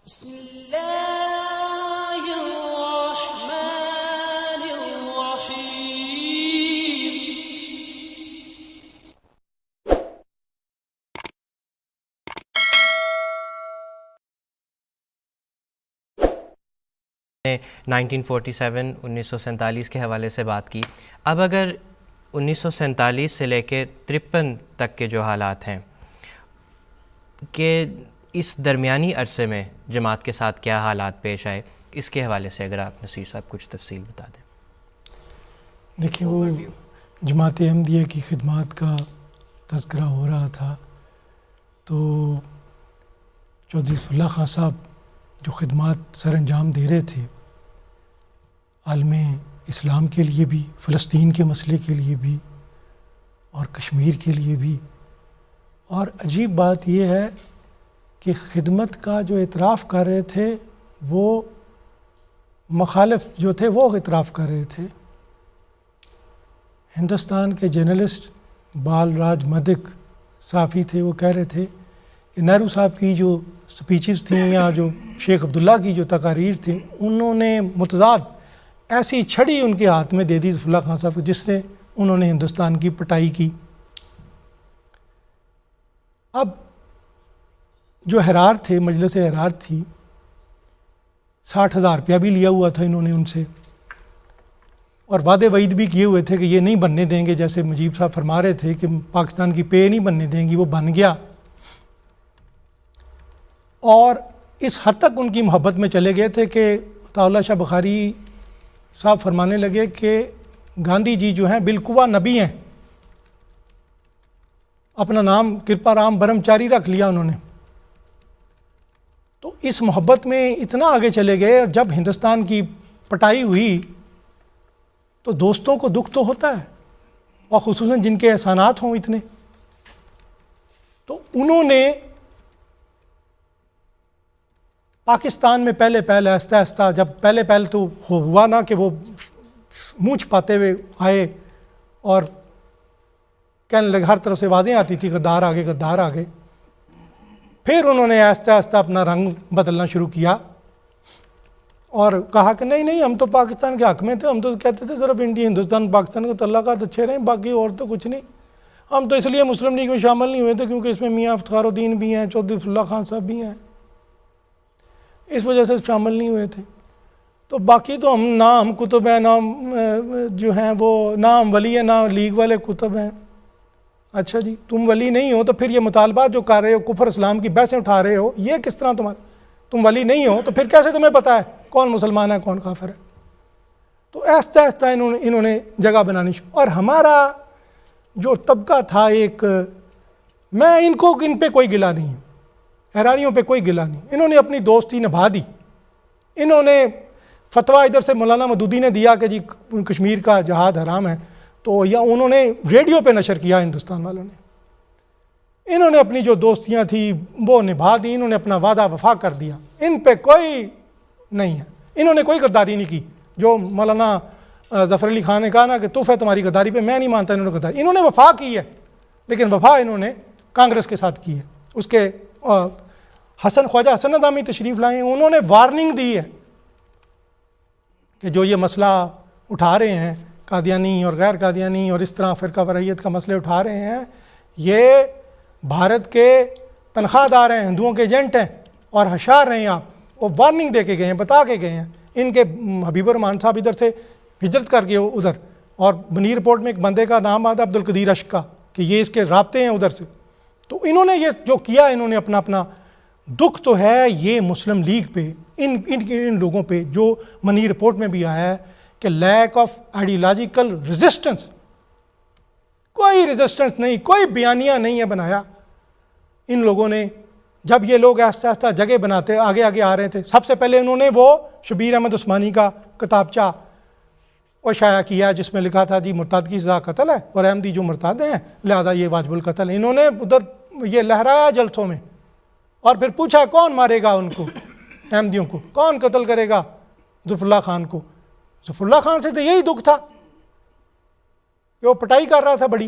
بسم اللہ الرحمن الرحیم۔ 1947 1947 کے حوالے سے بات کی۔ اب اگر 1947 سے لے کے 53 تک کے جو حالات ہیں کہ اس درمیانی عرصے میں جماعت کے ساتھ کیا حالات پیش آئے، اس کے حوالے سے اگر آپ نصیر صاحب کچھ تفصیل بتا دیں۔ دیکھیں، وہ جماعت احمدیہ کی خدمات کا تذکرہ ہو رہا تھا، تو چودھری لطف اللہ خان صاحب جو خدمات سر انجام دے رہے تھے عالم اسلام کے لیے بھی، فلسطین کے مسئلے کے لیے بھی اور کشمیر کے لیے بھی، اور عجیب بات یہ ہے کہ خدمت کا جو اعتراف کر رہے تھے وہ مخالف جو تھے وہ اعتراف کر رہے تھے۔ ہندوستان کے جرنلسٹ بال راج مدک صحافی تھے، وہ کہہ رہے تھے کہ نہرو صاحب کی جو سپیچز تھیں یا جو شیخ عبداللہ کی جو تقاریر تھیں، انہوں نے متضاد ایسی چھڑی ان کے ہاتھ میں دے دی لطف اللہ خان صاحب کو، جس نے انہوں نے ہندوستان کی پٹائی کی۔ اب جو حرار تھے، مجلس حرار تھی، 60,000 روپیہ بھی لیا ہوا تھا انہوں نے ان سے، اور وعدے وعید بھی کیے ہوئے تھے کہ یہ نہیں بننے دیں گے، جیسے مجیب صاحب فرما رہے تھے کہ پاکستان کی پے نہیں بننے دیں گی، وہ بن گیا۔ اور اس حد تک ان کی محبت میں چلے گئے تھے کہ عطاء اللہ شاہ بخاری صاحب فرمانے لگے کہ گاندھی جی جو ہیں بالقوہ نبی ہیں، اپنا نام کرپا رام برہمچاری رکھ لیا انہوں نے۔ تو اس محبت میں اتنا آگے چلے گئے، اور جب ہندوستان کی پٹائی ہوئی تو دوستوں کو دکھ تو ہوتا ہے، اور خصوصاً جن کے احسانات ہوں اتنے۔ تو انہوں نے پاکستان میں پہلے آہستہ آہستہ، جب پہلے تو ہوا نا کہ وہ منہ چھپاتے ہوئے آئے اور کہنے لگے، ہر طرف سے آوازیں آتی تھی غدار آگے غدار آگے۔ پھر انہوں نے آہستہ آہستہ اپنا رنگ بدلنا شروع کیا اور کہا کہ نہیں ہم تو پاکستان کے حق میں تھے، ہم تو کہتے تھے صرف انڈیا ہندوستان پاکستان کے تعلقات اچھے رہیں، باقی اور تو کچھ نہیں۔ ہم تو اس لیے مسلم لیگ میں شامل نہیں ہوئے تھے کیونکہ اس میں میاں افتخار الدین بھی ہیں، چودھری لطف اللہ خان صاحب بھی ہیں، اس وجہ سے شامل نہیں ہوئے تھے۔ تو باقی تو ہم کتب ہیں، نہ جو ہیں وہ نہ ہم ولی ہیں، نہ لیگ والے کتب ہیں۔ اچھا جی، تم ولی نہیں ہو تو پھر یہ مطالبات جو کر رہے ہو، کفر اسلام کی بحثیں اٹھا رہے ہو، یہ کس طرح تم ولی نہیں ہو تو پھر کیسے تمہیں پتہ ہے کون مسلمان ہے کون کافر ہے؟ تو آہستہ آہستہ انہوں نے جگہ بنانی شروع۔ اور ہمارا جو طبقہ تھا ایک، میں ان پہ کوئی گلہ نہیں ہے، حراریوں پہ کوئی گلہ نہیں، انہوں نے اپنی دوستی نبھا دی۔ انہوں نے فتویٰ ادھر سے مولانا مودودی نے دیا کہ جی کشمیر کا جہاد حرام ہے، تو یا انہوں نے ریڈیو پہ نشر کیا ہندوستان والوں نے۔ انہوں نے اپنی جو دوستیاں تھیں وہ نبھا دی، انہوں نے اپنا وعدہ وفا کر دیا، ان پہ کوئی نہیں ہے، انہوں نے کوئی غداری نہیں کی۔ جو مولانا ظفر علی خان نے کہا نا کہ تف ہے تمہاری غداری پہ، میں نہیں مانتا انہوں نے غداری، انہوں نے وفا کی ہے، لیکن وفا انہوں نے کانگریس کے ساتھ کی ہے۔ اس کے خواجہ حسن ندامی تشریف لائے ہیں، انہوں نے وارننگ دی ہے کہ جو یہ مسئلہ اٹھا رہے ہیں قادیانی اور غیر قادیانی اور اس طرح فرقہ واریت کا مسئلے اٹھا رہے ہیں، یہ بھارت کے تنخواہ دار ہیں، ہندوؤں کے ایجنٹ ہیں اور ہوشیار رہیں آپ۔ وہ وارننگ دے کے گئے ہیں، بتا کے گئے ہیں۔ ان کے حبیب الرحمان صاحب ادھر سے ہجرت کر گئے ادھر، اور بنی رپورٹ میں ایک بندے کا نام آتا عبدالقدیر اشک کا کہ یہ اس کے رابطے ہیں ادھر سے۔ تو انہوں نے یہ جو کیا، انہوں نے اپنا دکھ تو ہے یہ مسلم لیگ پہ، ان لوگوں پہ جو منی رپورٹ میں بھی آیا ہے کہ لیک آف آئیڈیالوجیکل ریزسٹنس، کوئی ریزسٹنس نہیں، کوئی بیانیہ نہیں ہے بنایا ان لوگوں نے۔ جب یہ لوگ آہستہ آہستہ جگہ بناتے آگے آ رہے تھے، سب سے پہلے انہوں نے وہ شبیر احمد عثمانی کا کتابچہ وہ شائع کیا جس میں لکھا تھا جی مرتد کی سزا قتل ہے اور احمدی جو مرتد ہیں لہذا یہ واجب القتل ہے۔ انہوں نے ادھر یہ لہرایا جلسوں میں، اور پھر پوچھا کون مارے گا ان کو، احمدیوں کو کون قتل کرے گا؟ ظفر اللہ خان کو۔ ظفر اللہ خان سے تو یہی دکھ تھا کہ وہ پٹائی کر رہا تھا بڑی۔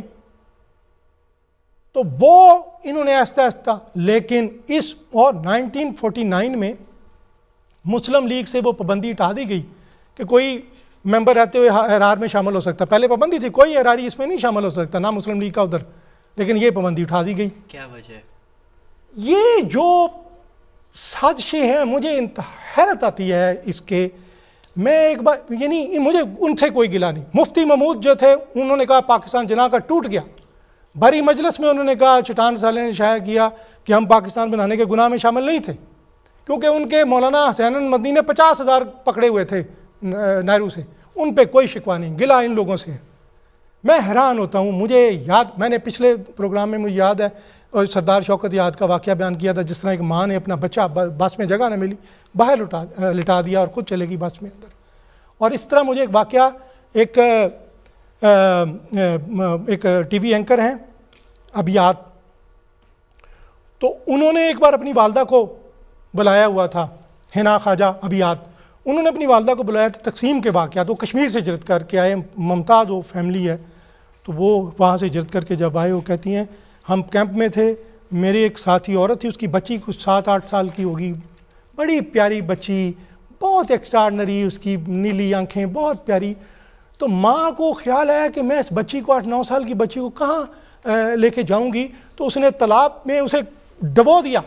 تو وہ انہوں نے آہستہ آہستہ، لیکن اور 1949 میں مسلم لیگ سے وہ پابندی ہٹا دی گئی کہ کوئی ممبر رہتے ہوئے احرار میں شامل ہو سکتا. پہلے پابندی تھی کوئی احراری اس میں نہیں شامل ہو سکتا, نہ مسلم لیگ کا ادھر, لیکن یہ پابندی اٹھا دی گئی. کیا وجہ؟ یہ جو سازشیں ہیں مجھے حیرت آتی ہے اس کے. میں ایک بار یعنی مجھے ان سے کوئی گلا نہیں. مفتی محمود جو تھے انہوں نے کہا پاکستان جناح کا ٹوٹ گیا. بڑی مجلس میں انہوں نے کہا, چٹان سالے نے شائع کیا کہ ہم پاکستان بنانے کے گناہ میں شامل نہیں تھے, کیونکہ ان کے مولانا حسین مدنی نے 50,000 پکڑے ہوئے تھے نہرو سے. ان پہ کوئی شکوہ نہیں, گلا ان لوگوں سے. میں حیران ہوتا ہوں. مجھے یاد, میں نے پچھلے پروگرام میں مجھے یاد ہے اور سردار شوکت یاد کا واقعہ بیان کیا تھا, جس طرح ایک ماں نے اپنا بچہ بس میں جگہ نہ ملی باہر لٹا دیا اور خود چلے گی بس میں اندر. اور اس طرح مجھے ایک واقعہ, ایک ٹی وی اینکر ہیں ابیات, تو انہوں نے ایک بار اپنی والدہ کو بلایا ہوا تھا, حنا خواجہ ابیات. انہوں نے اپنی والدہ کو بلایا تھا تقسیم کے واقعات. وہ کشمیر سے ہجرت کر کے آئے, ممتاز وہ فیملی ہے, تو وہ وہاں سے ہجرت کر کے جب آئے وہ کہتی ہیں ہم کیمپ میں تھے, میرے ایک ساتھی عورت تھی, اس کی بچی کچھ 7-8 سال کی ہوگی, بڑی پیاری بچی, بہت ایکسٹراڈنری, اس کی نیلی آنکھیں بہت پیاری. تو ماں کو خیال آیا کہ میں اس بچی کو 8-9 سال کی بچی کو کہاں لے کے جاؤں گی, تو اس نے تالاب میں اسے ڈبو دیا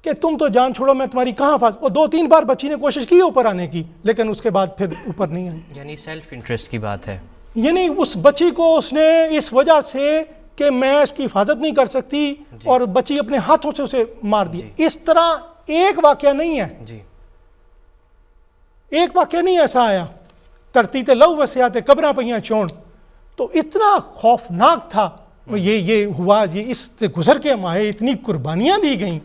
کہ تم تو جان چھوڑو, میں تمہاری کہاں پھنس. وہ 2-3 بار بچی نے کوشش کی اوپر آنے کی, لیکن اس کے بعد پھر اوپر نہیں آئی. یعنی سیلف انٹرسٹ کی بات ہے. یعنی اس بچی کو اس نے اس وجہ سے کہ میں اس کی حفاظت نہیں کر سکتی, اور بچی اپنے ہاتھوں سے اسے مار دی. اس طرح ایک واقعہ نہیں ہے, جی ایک واقعہ نہیں ایسا آیا. ترتی تے لہو وسیاتے قبراں پئیاں چون, تو اتنا خوفناک تھا یہ ہوا. یہ اس سے گزر کے ہم آئے, اتنی قربانیاں دی گئیں,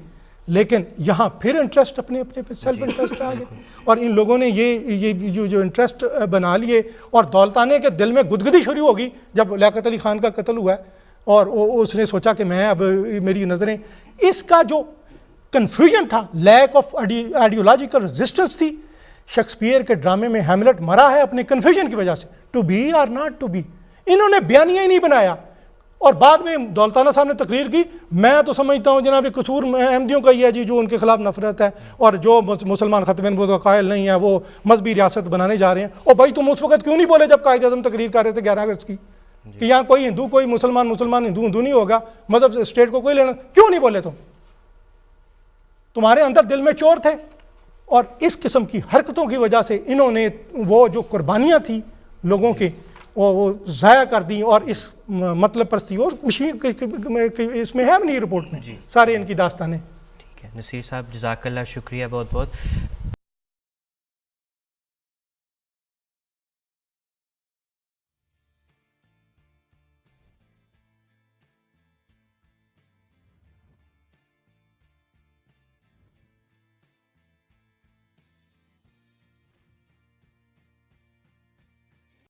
لیکن یہاں پھر انٹرسٹ اپنے سیلف انٹرسٹ آ گئے. اور ان لوگوں نے یہ جو انٹرسٹ بنا لیے, اور دولتانے کے دل میں گدگدی شروع ہوگی جب لیاقت علی خان کا قتل ہوا ہے, اور اس نے سوچا کہ میں اب میری نظریں, اس کا جو کنفیوژن تھا, لیک آف آئیڈیولوجیکل ریزسٹنس تھی. شیکسپیئر کے ڈرامے میں ہیملٹ مرا ہے اپنے کنفیوژن کی وجہ سے, ٹو بی اور ناٹ ٹو بی. انہوں نے بیانیہ ہی نہیں بنایا, اور بعد میں دولتانہ صاحب نے تقریر کی. میں تو سمجھتا ہوں جناب قصور احمدیوں کا ہی ہے جی, جو ان کے خلاف نفرت ہے, اور جو مسلمان ختم نبوت کا قائل نہیں ہے وہ مذہبی ریاست بنانے جا رہے ہیں. اور بھائی تم اس وقت کیوں نہیں بولے جب قائد اعظم تقریر کر رہے تھے 11 اگست کی, کہ یہاں کوئی ہندو کوئی مسلمان ہندو نہیں ہوگا, مذہب اسٹیٹ کو کوئی لینا, کیوں نہیں بولے تم؟ تمہارے اندر دل میں چور تھے. اور اس قسم کی حرکتوں کی وجہ سے انہوں نے وہ جو قربانیاں تھیں لوگوں کے وہ ضائع کر دیں, اور اس مطلب پرستی اور اس میں ہے نہیں رپورٹ میں سارے ان کی داستانیں. ٹھیک ہے نصیر صاحب, جزاک اللہ, شکریہ بہت بہت.